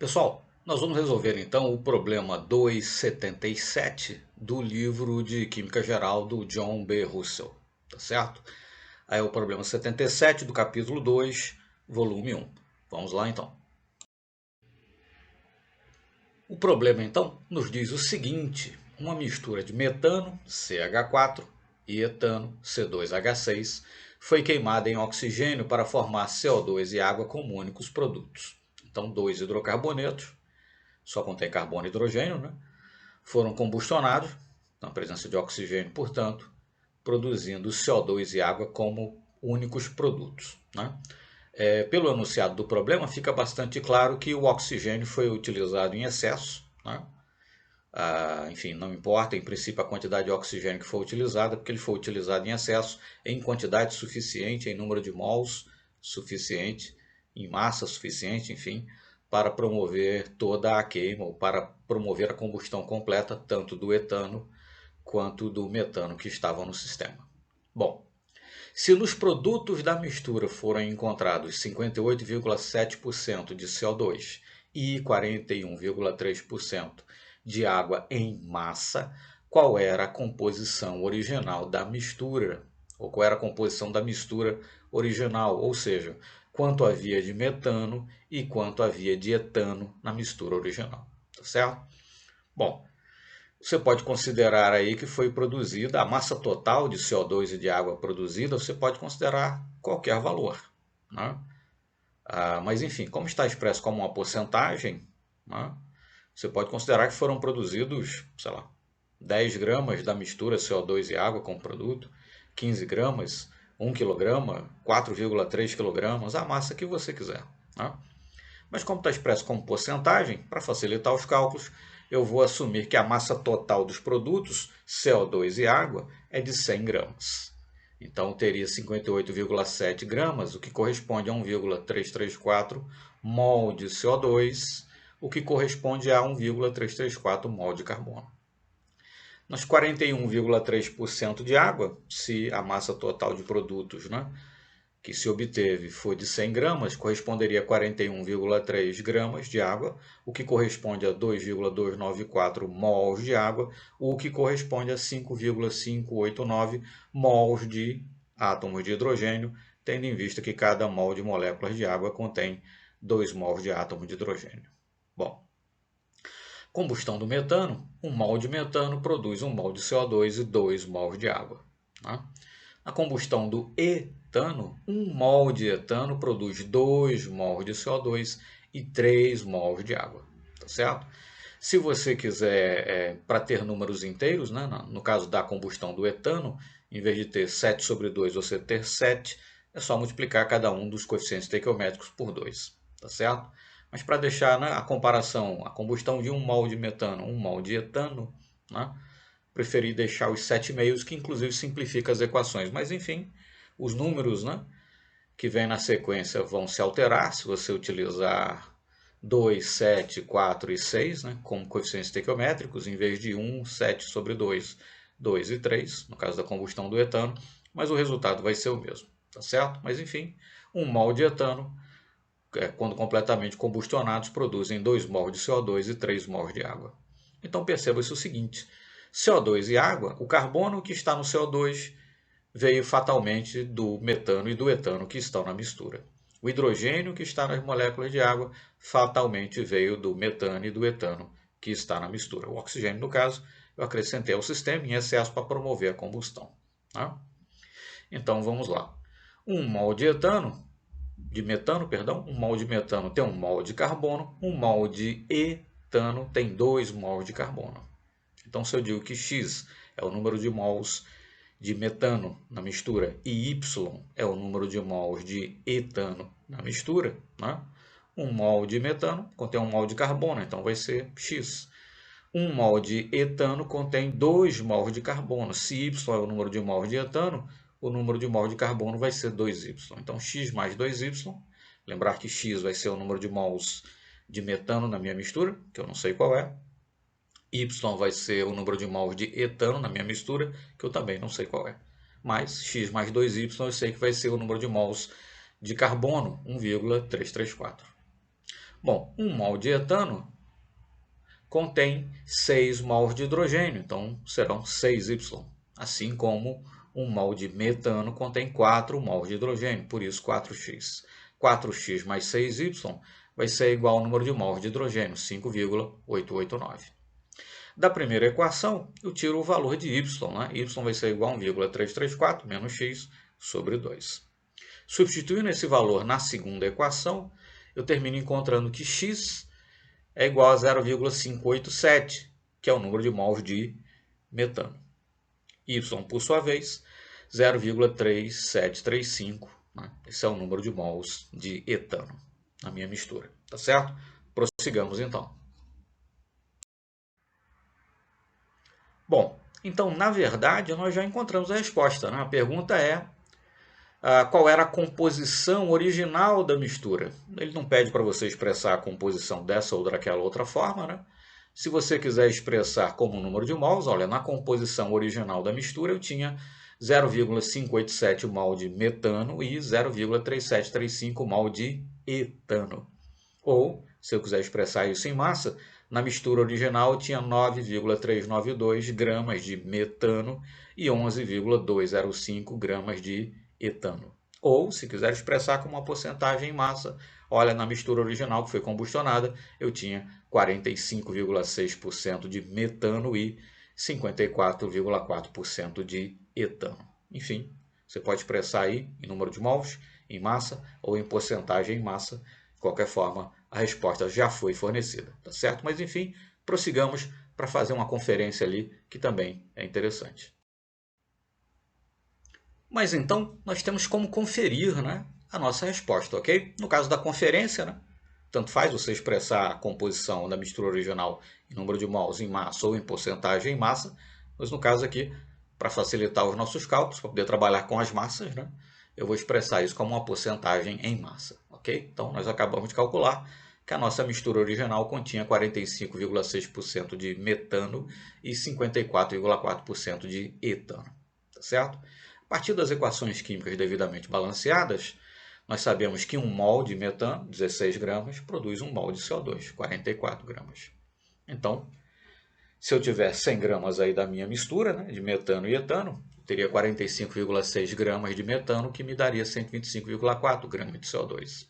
Pessoal, nós vamos resolver então o problema 277 do livro de Química Geral do John B. Russell, tá certo? Aí é o problema 77 do capítulo 2, volume 1. Vamos lá então. O problema então nos diz o seguinte: uma mistura de metano, CH4, e etano, C2H6, foi queimada em oxigênio para formar CO2 e água como únicos produtos. Então, dois hidrocarbonetos, só contém carbono e hidrogênio, né? Foram combustionados, na presença de oxigênio, portanto, produzindo CO2 e água como únicos produtos. Né? Pelo enunciado do problema, fica bastante claro que o oxigênio foi utilizado em excesso. Né? Enfim, não importa, em princípio, a quantidade de oxigênio que foi utilizada, porque ele foi utilizado em excesso, em quantidade suficiente, em número de mols suficiente, em massa suficiente, enfim, para promover toda a queima, ou para promover a combustão completa, tanto do etano quanto do metano que estavam no sistema. Bom, se nos produtos da mistura foram encontrados 58,7% de CO2 e 41,3% de água em massa, qual era a composição original da mistura? Ou qual era a composição da mistura original? Ou seja, quanto havia de metano e quanto havia de etano na mistura original. Tá certo? Bom, você pode considerar aí que foi produzida a massa total de CO2 e de água produzida, você pode considerar qualquer valor. Né? Mas enfim, como está expresso como uma porcentagem, né, você pode considerar que foram produzidos, sei lá, 10 gramas da mistura CO2 e água como produto, 15 gramas, 1 quilograma, 4,3 quilogramas, a massa que você quiser. Né? Mas como está expresso como porcentagem, para facilitar os cálculos, eu vou assumir que a massa total dos produtos, CO2 e água, é de 100 gramas. Então teria 58,7 gramas, o que corresponde a 1,334 mol de CO2, o que corresponde a 1,334 mol de carbono. Nos 41,3% de água, se a massa total de produtos, né, que se obteve foi de 100 gramas, corresponderia a 41,3 gramas de água, o que corresponde a 2,294 mols de água, o que corresponde a 5,589 mols de átomos de hidrogênio, tendo em vista que cada mol de moléculas de água contém 2 mols de átomo de hidrogênio. Bom, combustão do metano, 1 mol de metano produz 1 mol de CO2 e 2 mols de água. Né? A combustão do etano, 1 mol de etano produz 2 mols de CO2 e 3 mols de água. Tá certo? Se você quiser, para ter números inteiros, né, no caso da combustão do etano, em vez de ter 7 sobre 2, você ter 7, é só multiplicar cada um dos coeficientes estequiométricos por 2. Tá certo? Mas para deixar, né, a comparação, a combustão de 1 mol de metano, 1 mol de etano, né, preferi deixar os 7 meios, que inclusive simplifica as equações. Mas enfim, os números, né, que vêm na sequência vão se alterar se você utilizar 2, 7, 4 e 6, né, como coeficientes estequiométricos, em vez de 1, 7 sobre 2, 2 e 3, no caso da combustão do etano, mas o resultado vai ser o mesmo, tá certo? Mas enfim, 1 mol de etano, quando completamente combustionados, produzem 2 mols de CO2 e 3 mols de água. Então perceba-se o seguinte: CO2 e água, o carbono que está no CO2 veio fatalmente do metano e do etano que estão na mistura. O hidrogênio que está nas moléculas de água fatalmente veio do metano e do etano que está na mistura. O oxigênio, no caso, eu acrescentei ao sistema em excesso para promover a combustão. Tá? Então vamos lá. 1 mol de etano, de metano, perdão, 1 mol de metano tem 1 mol de carbono, 1 mol de etano tem 2 mols de carbono. Então, se eu digo que X é o número de mols de metano na mistura e Y é o número de mols de etano na mistura, né? 1 mol de metano contém 1 mol de carbono, então vai ser X. 1 mol de etano contém 2 mols de carbono. Se Y é o número de mols de etano, o número de mols de carbono vai ser 2Y. Então, X mais 2Y, lembrar que X vai ser o número de mols de metano na minha mistura, que eu não sei qual é. Y vai ser o número de mols de etano na minha mistura, que eu também não sei qual é. Mas X mais 2Y eu sei que vai ser o número de mols de carbono, 1,334. Bom, 1 mol de etano contém 6 mols de hidrogênio, então serão 6Y. Assim como 1 mol de metano contém 4 mols de hidrogênio, por isso 4x. 4x mais 6Y vai ser igual ao número de mols de hidrogênio, 5,889. Da primeira equação, eu tiro o valor de y, né? Y vai ser igual a 1,334 menos x sobre 2. Substituindo esse valor na segunda equação, eu termino encontrando que x é igual a 0,587, que é o número de mols de metano. Y, por sua vez, 0,3735, né? Esse é o número de mols de etano na minha mistura, tá certo? Prossigamos então. Bom, então, na verdade, nós já encontramos a resposta, né? A pergunta é qual era a composição original da mistura. Ele não pede para você expressar a composição dessa ou daquela outra forma, né? Se você quiser expressar como número de mols, olha, na composição original da mistura eu tinha 0,587 mol de metano e 0,3735 mol de etano. Ou, se eu quiser expressar isso em massa, na mistura original tinha 9,392 gramas de metano e 11,205 gramas de etano. Ou, se quiser expressar como uma porcentagem em massa, olha, na mistura original que foi combustionada, eu tinha 45,6% de metano e 54,4% de etano. Enfim, você pode expressar aí em número de mols, em massa ou em porcentagem em massa. De qualquer forma, a resposta já foi fornecida, tá certo? Mas enfim, prossigamos para fazer uma conferência ali que também é interessante. Mas então, nós temos como conferir, né, a nossa resposta, ok? No caso da conferência, né, tanto faz você expressar a composição da mistura original em número de mols em massa ou em porcentagem em massa, mas no caso aqui, para facilitar os nossos cálculos, para poder trabalhar com as massas, né, eu vou expressar isso como uma porcentagem em massa, ok? Então, nós acabamos de calcular que a nossa mistura original continha 45,6% de metano e 54,4% de etano, tá certo? A partir das equações químicas devidamente balanceadas, nós sabemos que 1 mol de metano, 16 gramas, produz 1 mol de CO2, 44 gramas. Então, se eu tiver 100 gramas aí da minha mistura, né, de metano e etano, eu teria 45,6 gramas de metano, que me daria 125,4 gramas de CO2.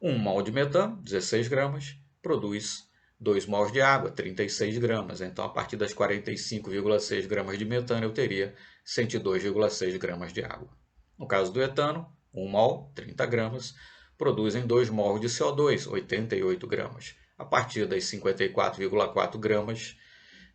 1 mol de metano, 16 gramas, produz 2 mols de água, 36 gramas. Então, a partir das 45,6 gramas de metano, eu teria 102,6 gramas de água. No caso do etano, 1 mol, 30 gramas, produzem 2 mols de CO2, 88 gramas. A partir das 54,4 gramas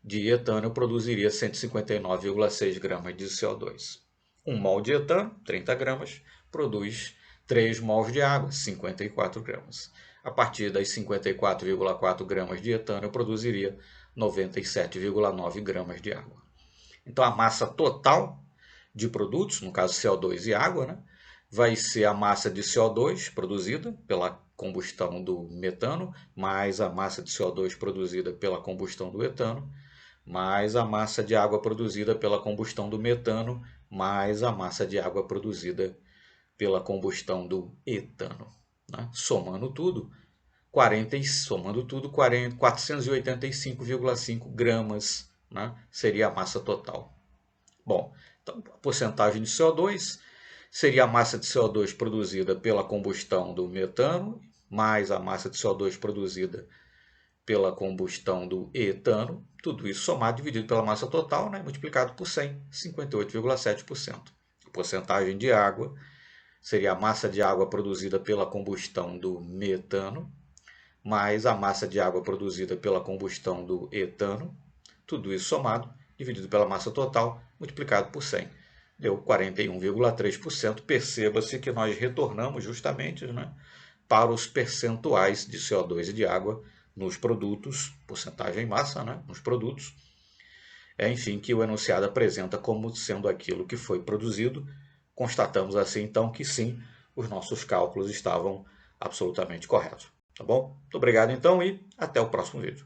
de etano, eu produziria 159,6 gramas de CO2. 1 mol de etano, 30 gramas, produz 3 mols de água, 54 gramas. A partir das 54,4 gramas de etano, eu produziria 97,9 gramas de água. Então, a massa total de produtos, no caso CO2 e água, né, vai ser a massa de CO2 produzida pela combustão do metano, mais a massa de CO2 produzida pela combustão do etano, mais a massa de água produzida pela combustão do metano, mais a massa de água produzida pela combustão do etano. Né? Somando tudo, 485,5 gramas, né, seria a massa total. Bom, então a porcentagem de CO2 seria a massa de CO2 produzida pela combustão do metano, mais a massa de CO2 produzida pela combustão do etano, tudo isso somado dividido pela massa total, né, multiplicado por 100, 58,7%. A porcentagem de água seria a massa de água produzida pela combustão do metano, mais a massa de água produzida pela combustão do etano, tudo isso somado, dividido pela massa total, multiplicado por 100. Deu 41,3%. Perceba-se que nós retornamos justamente, né, para os percentuais de CO2 e de água nos produtos, porcentagem em massa, né, nos produtos, enfim, que o enunciado apresenta como sendo aquilo que foi produzido. Constatamos assim, então, que sim, os nossos cálculos estavam absolutamente corretos. Tá bom? Muito obrigado, então, e até o próximo vídeo.